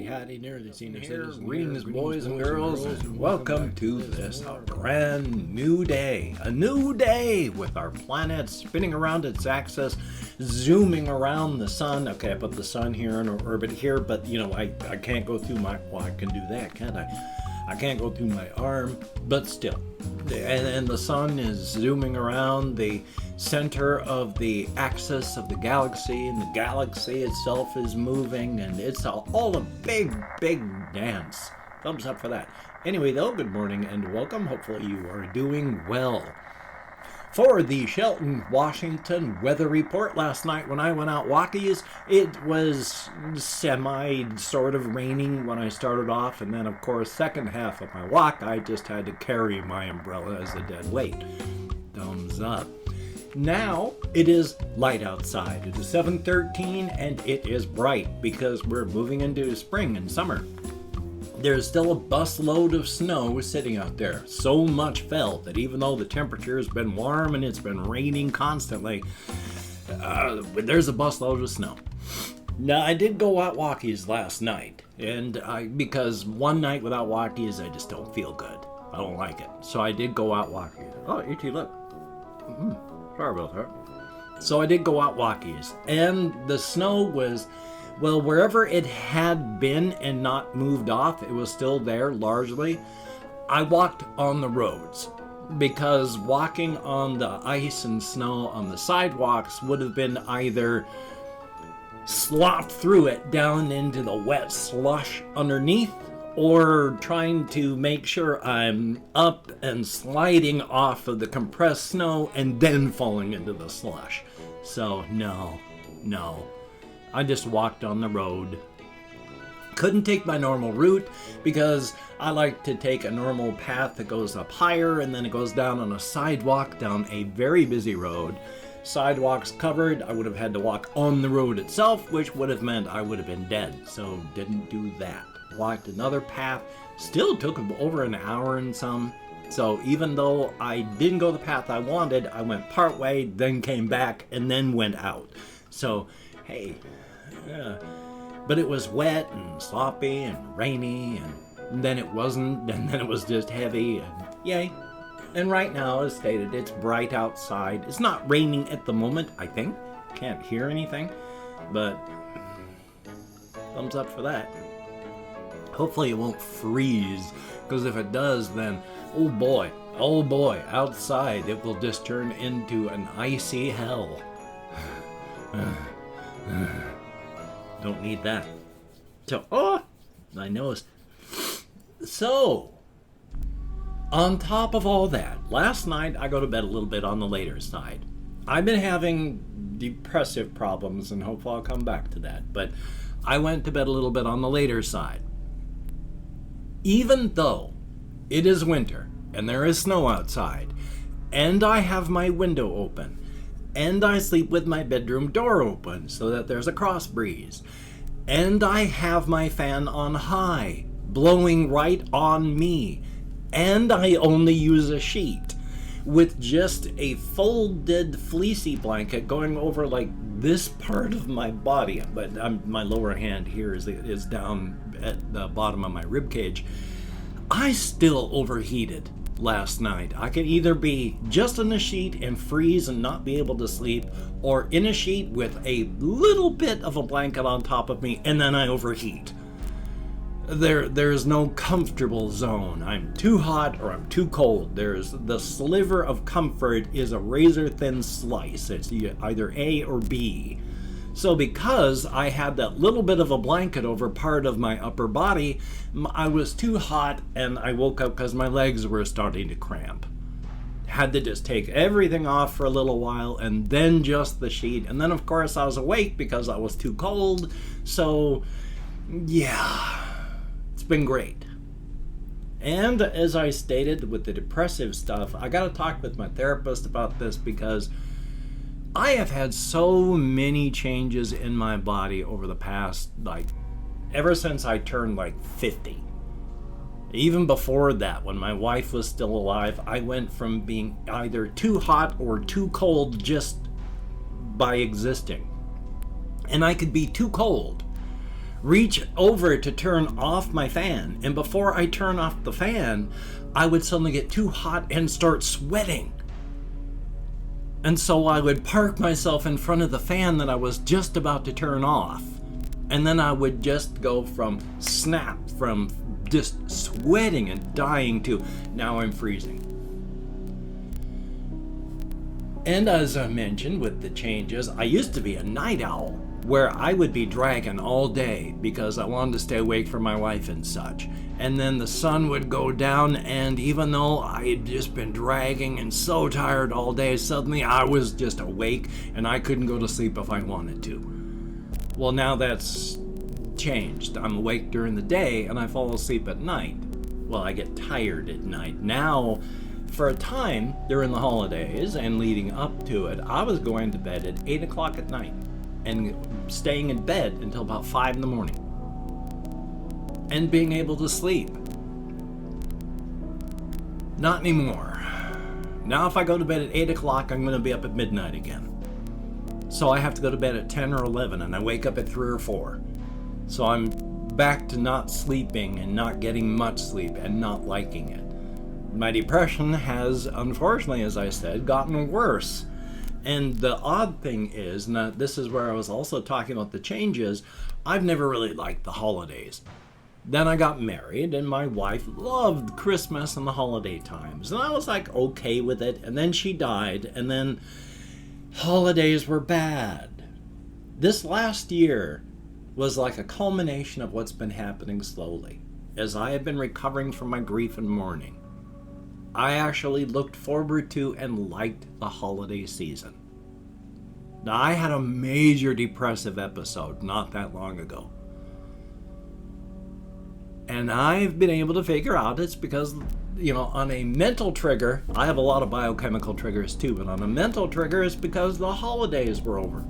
Howdy, nearly senior citizen. Greetings, boys and girls, and welcome to this brand new day. A new day with our planet spinning around its axis, zooming around the sun. Okay, I put the sun here in orbit here, but I can't go through my, well, I can do that, can't I? I can't go through my arm, but still. And the sun is zooming around the center of the axis of the galaxy, and the galaxy itself is moving, and it's all a big dance. Thumbs up for that. Anyway, though, good morning and welcome. Hopefully you are doing well. For the Shelton, Washington weather report last night when I went out walkies, it was sort of raining when I started off, and then of course second half of my walk I just had to carry my umbrella as a dead weight. Thumbs up. Now it is light outside. It is 7:13 and it is bright because we're moving into spring and summer. There's still a busload of snow sitting out there. So much fell that even though the temperature has been warm and it's been raining constantly, there's a busload of snow. Now, I did go out walkies last night, and because one night without walkies, I just don't feel good. I don't like it. So I did go out walkies. Oh, E.T., look. Sorry about that. So I did go out walkies, and the snow was... well, wherever it had been and not moved off, it was still there largely. I walked on the roads because walking on the ice and snow on the sidewalks would have been either slopped through it down into the wet slush underneath, or trying to make sure I'm up and sliding off of the compressed snow and then falling into the slush. So no. I just walked on the road. Couldn't take my normal route because I like to take a normal path that goes up higher and then it goes down on a sidewalk down a very busy road. Sidewalks covered, I would have had to walk on the road itself, which would have meant I would have been dead. So didn't do that. Walked another path, still took over an hour and some. So even though I didn't go the path I wanted, I went part way, then came back, and then went out. So, hey... yeah. But it was wet and sloppy and rainy, and then it wasn't, and then it was just heavy, and yay. And right now, as stated, it's bright outside. It's not raining at the moment, I think. Can't hear anything, but thumbs up for that. Hopefully it won't freeze, because if it does, then, oh boy, outside it will just turn into an icy hell. Don't need that. So, my nose. So, on top of all that, last night I go to bed a little bit on the later side. I've been having depressive problems, and hopefully I'll come back to that, but I went to bed a little bit on the later side. Even though it is winter, and there is snow outside, and I have my window open, and I sleep with my bedroom door open so that there's a cross breeze. And I have my fan on high, blowing right on me. And I only use a sheet with just a folded fleecy blanket going over like this part of my body. But my lower hand here is down at the bottom of my rib cage. I still overheated last night. I could either be just in a sheet and freeze and not be able to sleep, or in a sheet with a little bit of a blanket on top of me, and then I overheat. There's no comfortable zone. I'm too hot or I'm too cold. There's the sliver of comfort is a razor thin slice. It's either A or B. So because I had that little bit of a blanket over part of my upper body, I was too hot and I woke up because my legs were starting to cramp. Had to just take everything off for a little while and then just the sheet. And then of course I was awake because I was too cold. So yeah, it's been great. And as I stated with the depressive stuff, I got to talk with my therapist about this because I have had so many changes in my body over the past, ever since I turned 50. Even before that, when my wife was still alive, I went from being either too hot or too cold just by existing. And I could be too cold reach over to turn off my fan, and before I turn off the fan, I would suddenly get too hot and start sweating. And so I would park myself in front of the fan that I was just about to turn off, and then I would just go from snap, from just sweating and dying to now I'm freezing. And as I mentioned with the changes, I used to be a night owl, where I would be dragging all day because I wanted to stay awake for my wife and such. And then the sun would go down, and even though I had just been dragging and so tired all day, suddenly I was just awake and I couldn't go to sleep if I wanted to. Well, now that's changed. I'm awake during the day and I fall asleep at night. Well, I get tired at night. Now, for a time during the holidays and leading up to it, I was going to bed at 8 o'clock at night and staying in bed until about 5 in the morning and being able to sleep. Not anymore. Now if I go to bed at 8 o'clock, I'm going to be up at midnight again. So I have to go to bed at 10 or 11 and I wake up at 3 or 4. So I'm back to not sleeping and not getting much sleep and not liking it. My depression has, unfortunately, as I said, gotten worse. And the odd thing is, and this is where I was also talking about the changes, I've never really liked the holidays. Then I got married, and my wife loved Christmas and the holiday times. And I was like, okay with it. And then she died, and then holidays were bad. This last year was like a culmination of what's been happening slowly. As I have been recovering from my grief and mourning, I actually looked forward to and liked the holiday season. Now, I had a major depressive episode not that long ago. And I've been able to figure out it's because, on a mental trigger, I have a lot of biochemical triggers too, but on a mental trigger, it's because the holidays were over.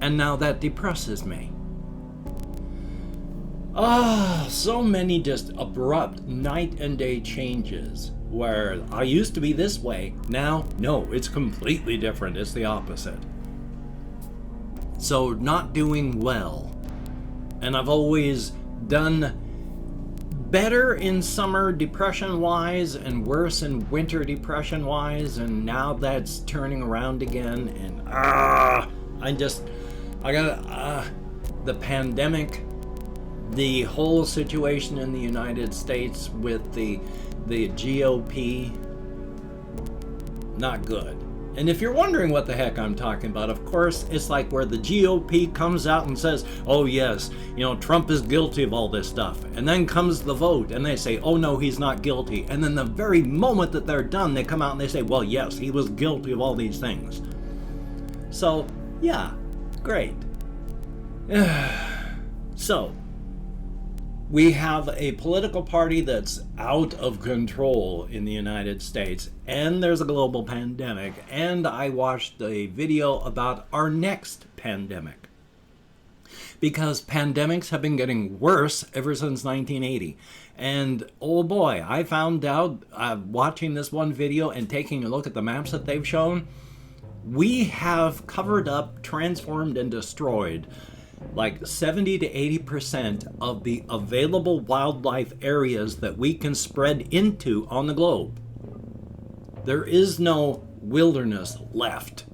And now that depresses me. So many just abrupt night and day changes where I used to be this way. Now, no, it's completely different. It's the opposite. So not doing well. And I've always done better in summer depression-wise and worse in winter depression-wise, and now that's turning around again, and the pandemic, the whole situation in the United States with the GOP, not good. And if you're wondering what the heck I'm talking about, of course, it's like where the GOP comes out and says, oh yes, Trump is guilty of all this stuff. And then comes the vote and they say, oh no, he's not guilty. And then the very moment that they're done, they come out and they say, well, yes, he was guilty of all these things. So, yeah, great. So, we have a political party that's out of control in the United States, and there's a global pandemic, and I watched a video about our next pandemic. Because pandemics have been getting worse ever since 1980. And oh boy, I found out, watching this one video and taking a look at the maps that they've shown, we have covered up, transformed, and destroyed like 70 to 80% of the available wildlife areas that we can spread into on the globe. There is no wilderness left.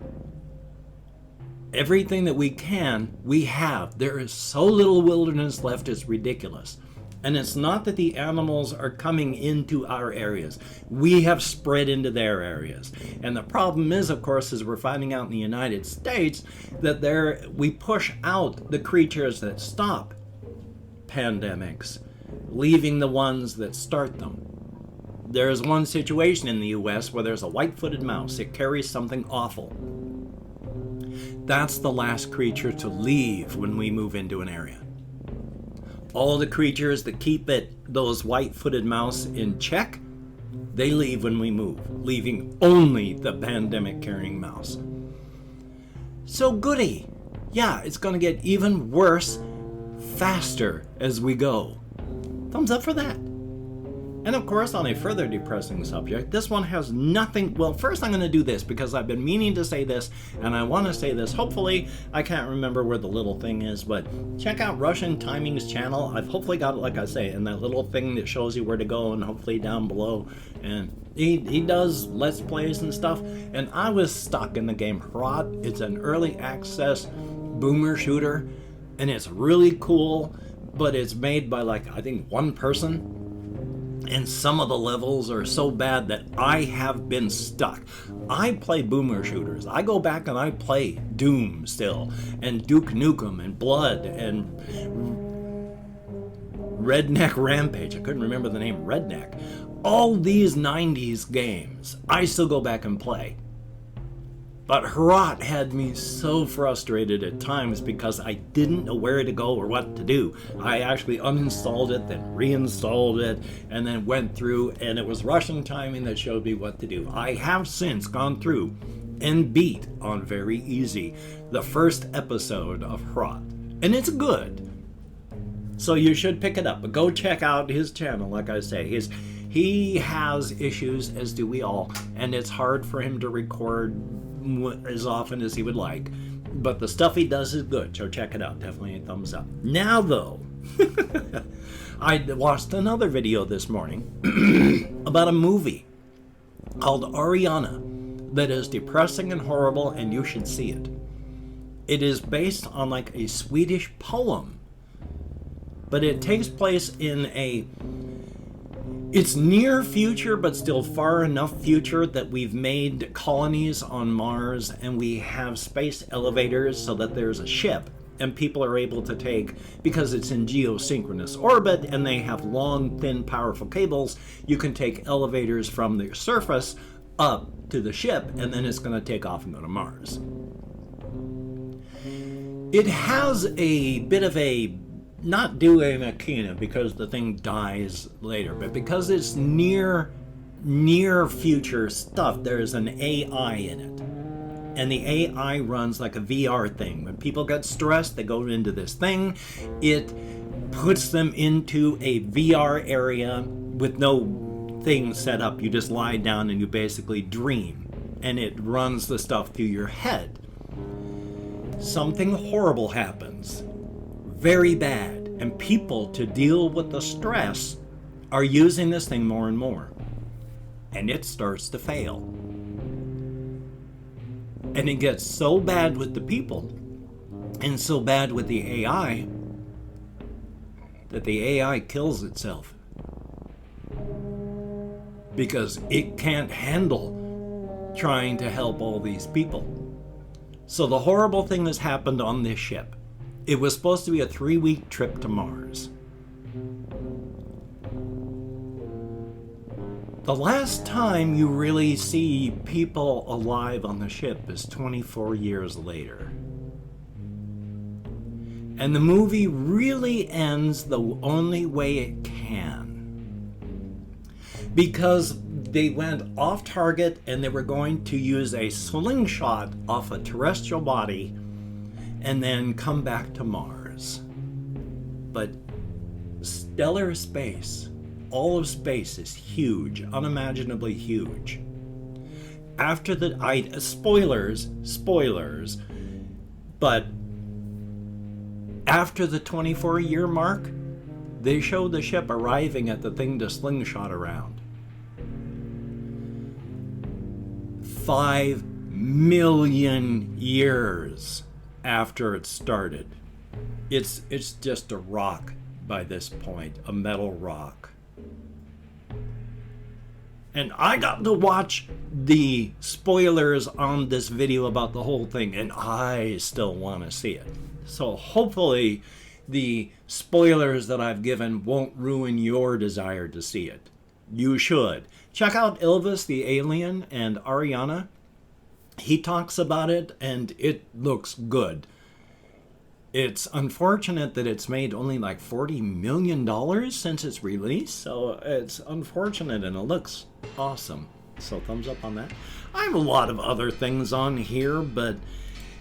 Everything that we can, we have. There is so little wilderness left, it's ridiculous. And it's not that the animals are coming into our areas. We have spread into their areas. And the problem is, of course, is we're finding out in the United States that we push out the creatures that stop pandemics, leaving the ones that start them. There's one situation in the US where there's a white-footed mouse. It carries something awful. That's the last creature to leave when we move into an area. All the creatures that keep those white-footed mouse in check, they leave when we move, leaving only the pandemic-carrying mouse. So goody. Yeah, it's going to get even worse faster as we go. Thumbs up for that. And of course, on a further depressing subject, this one has nothing... Well, first I'm going to do this because I've been meaning to say this, and I want to say this. Hopefully, I can't remember where the little thing is, but check out Russian Timing's channel. I've hopefully got it, like I say, in that little thing that shows you where to go, and hopefully down below. And he does Let's Plays and stuff, and I was stuck in the game Hrot. It's an early access boomer shooter, and it's really cool, but it's made by, like, I think one person. And some of the levels are so bad that I have been stuck. I play boomer shooters. I go back and I play Doom still, and Duke Nukem, and Blood, and Redneck Rampage. I couldn't remember the name, Redneck. All these 90s games, I still go back and play. But Hrot had me so frustrated at times because I didn't know where to go or what to do. I actually uninstalled it, then reinstalled it, and then went through, and it was Russian Timing that showed me what to do. I have since gone through and beat on very easy the first episode of Hrot, and it's good. So you should pick it up, but go check out his channel. Like I say, he has issues, as do we all, and it's hard for him to record as often as he would like, but the stuff he does is good, so check it out. Definitely a thumbs up. Now though, I watched another video this morning about a movie called Ariana that is depressing and horrible, and you should see it. It is based on like a Swedish poem, but it takes place in it's near future, but still far enough future that we've made colonies on Mars, and we have space elevators so that there's a ship and people are able to take, because it's in geosynchronous orbit and they have long, thin, powerful cables, you can take elevators from the surface up to the ship, and then it's going to take off and go to Mars. It has a bit of a not doing Akina because the thing dies later, but because it's near future stuff, there's an AI in it. And the AI runs like a VR thing. When people get stressed, they go into this thing. It puts them into a VR area with no thing set up. You just lie down and you basically dream. And it runs the stuff through your head. Something horrible happens. Very bad, and people, to deal with the stress, are using this thing more and more, and it starts to fail, and it gets so bad with the people and so bad with the AI that the AI kills itself because it can't handle trying to help all these people. So the horrible thing has happened on this ship. It was supposed to be a 3-week trip to Mars. The last time you really see people alive on the ship is 24 years later. And the movie really ends the only way it can. Because they went off target and they were going to use a slingshot off a terrestrial body and then come back to Mars. But stellar space, all of space is huge, unimaginably huge. After the spoilers, but after the 24-year mark, they showed the ship arriving at the thing to slingshot around. 5 million years after it started. It's just a rock by this point, a metal rock. And I got to watch the spoilers on this video about the whole thing, and I still want to see it. So hopefully the spoilers that I've given won't ruin your desire to see it. You should. Check out Elvis the Alien and Ariana. He talks about it, and it looks good. It's unfortunate that it's made only like $40 million since its release, so it's unfortunate, and it looks awesome. So thumbs up on that. I have a lot of other things on here, but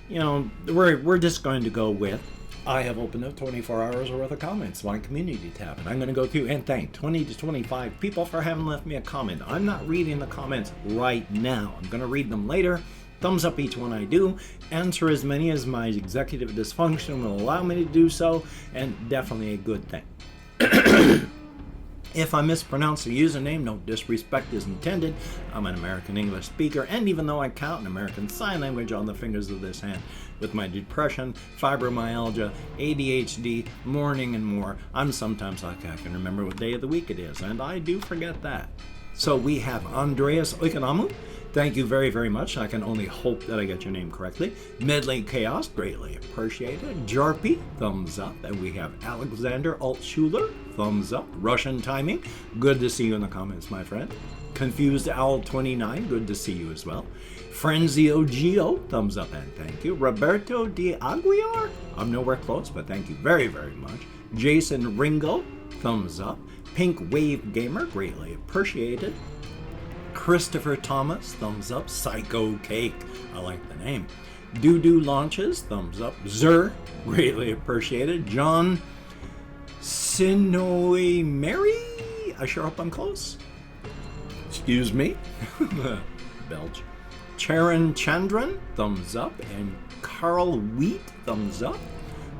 you know, we're just going to go with I have opened up 24 hours worth of comments, my community tab, and I'm going to go through and thank 20 to 25 people for having left me a comment. I'm not reading the comments right now. I'm going to read them later. Thumbs up each one I do. Answer as many as my executive dysfunction will allow me to do so, and definitely a good thing. If I mispronounce the username, no disrespect is intended. I'm an American English speaker, and even though I count an American Sign Language on the fingers of this hand, with my depression, fibromyalgia, ADHD, mourning, and more, I'm sometimes like I can remember what day of the week it is, and I do forget that. So we have Andreas Oikonamu. Thank you very, very much. I can only hope that I get your name correctly. Medley Chaos, greatly appreciated. Jarpy, thumbs up. And we have Alexander Altschuler, thumbs up. Russian Timing, good to see you in the comments, my friend. Confused Owl 29, good to see you as well. Frenzio Gio, thumbs up and thank you. Roberto de Aguiar, I'm nowhere close, but thank you very, very much. Jason Ringo, thumbs up. Pink Wave Gamer, greatly appreciated. Christopher Thomas, thumbs up. Psycho Cake, I like the name. Doo Launches, thumbs up. Zer, greatly appreciated. John Sinoi Mary, I sure hope I'm close. Excuse me. Belch. Charan Chandran, thumbs up. And Carl Wheat, thumbs up.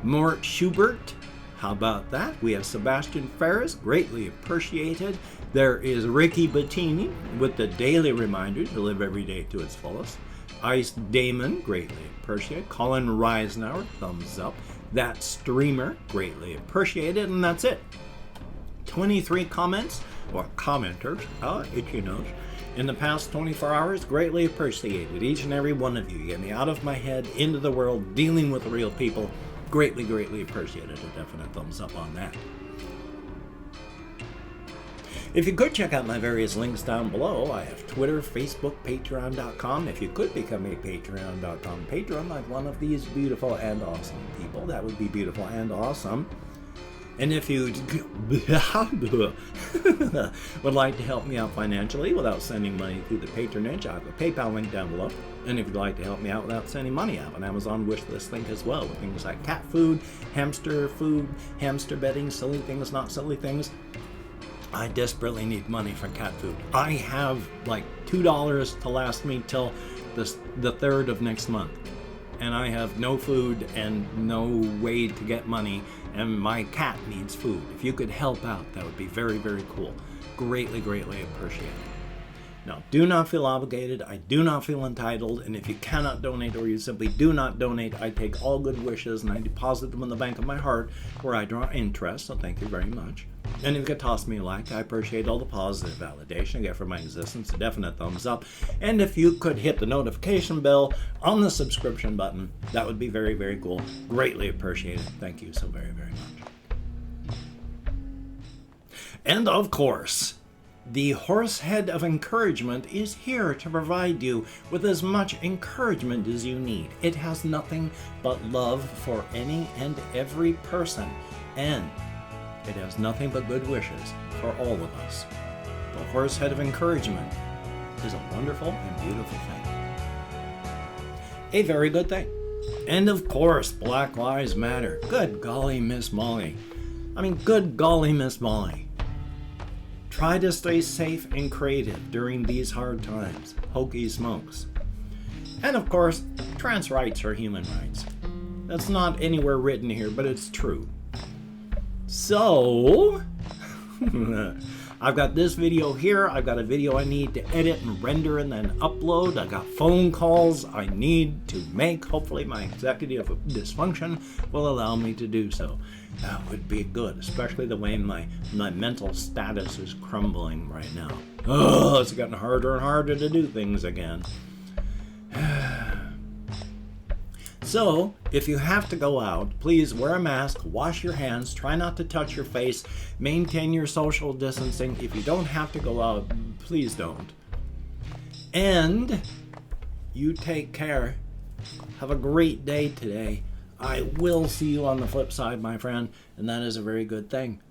Mort Schubert, how about that? We have Sebastian Ferris, greatly appreciated. There is Ricky Bettini with the daily reminder to live every day to its fullest. Ice Damon, greatly appreciated. Colin Reisenauer, thumbs up. That Streamer, greatly appreciated. And that's it. 23 comments, or commenters, itchy nose, in the past 24 hours, greatly appreciated. Each and every one of you. You get me out of my head, into the world, dealing with real people. Greatly, greatly appreciated. A definite thumbs up on that. If you could check out my various links down below, I have Twitter, Facebook, Patreon.com. If you could become a Patreon.com patron like one of these beautiful and awesome people, that would be beautiful and awesome. And if you would like to help me out financially without sending money through the patronage, I have a PayPal link down below. And if you'd like to help me out without sending money, I have an Amazon wishlist link as well, with things like cat food, hamster bedding, silly things, not silly things. I desperately need money for cat food. I have like $2 to last me till the 3rd of next month. And I have no food and no way to get money, and my cat needs food. If you could help out, that would be very, very cool. Greatly, greatly appreciated. Now, do not feel obligated. I do not feel entitled. And if you cannot donate or you simply do not donate, I take all good wishes and I deposit them in the bank of my heart where I draw interest. So thank you very much. And if you could toss me a like, I appreciate all the positive validation I get for my existence, a definite thumbs up. And if you could hit the notification bell on the subscription button, that would be very, very cool. Greatly appreciated. Thank you so very, very much. And of course, the Horsehead of Encouragement is here to provide you with as much encouragement as you need. It has nothing but love for any and every person, and it has nothing but good wishes for all of us. The Horsehead of Encouragement is a wonderful and beautiful thing. A very good thing. And of course, Black Lives Matter. Good golly, Miss Molly. Good golly, Miss Molly. Try to stay safe and creative during these hard times. Hokey smokes. And of course, trans rights are human rights. That's not anywhere written here, but it's true. So, I've got this video here. I've got a video I need to edit and render and then upload. I got phone calls I need to make. Hopefully my executive dysfunction will allow me to do so. That would be good, especially the way my mental status is crumbling right now. Oh, it's gotten harder and harder to do things again. So, if you have to go out, please wear a mask, wash your hands, try not to touch your face, maintain your social distancing. If you don't have to go out, please don't. And you take care. Have a great day today. I will see you on the flip side, my friend, and that is a very good thing.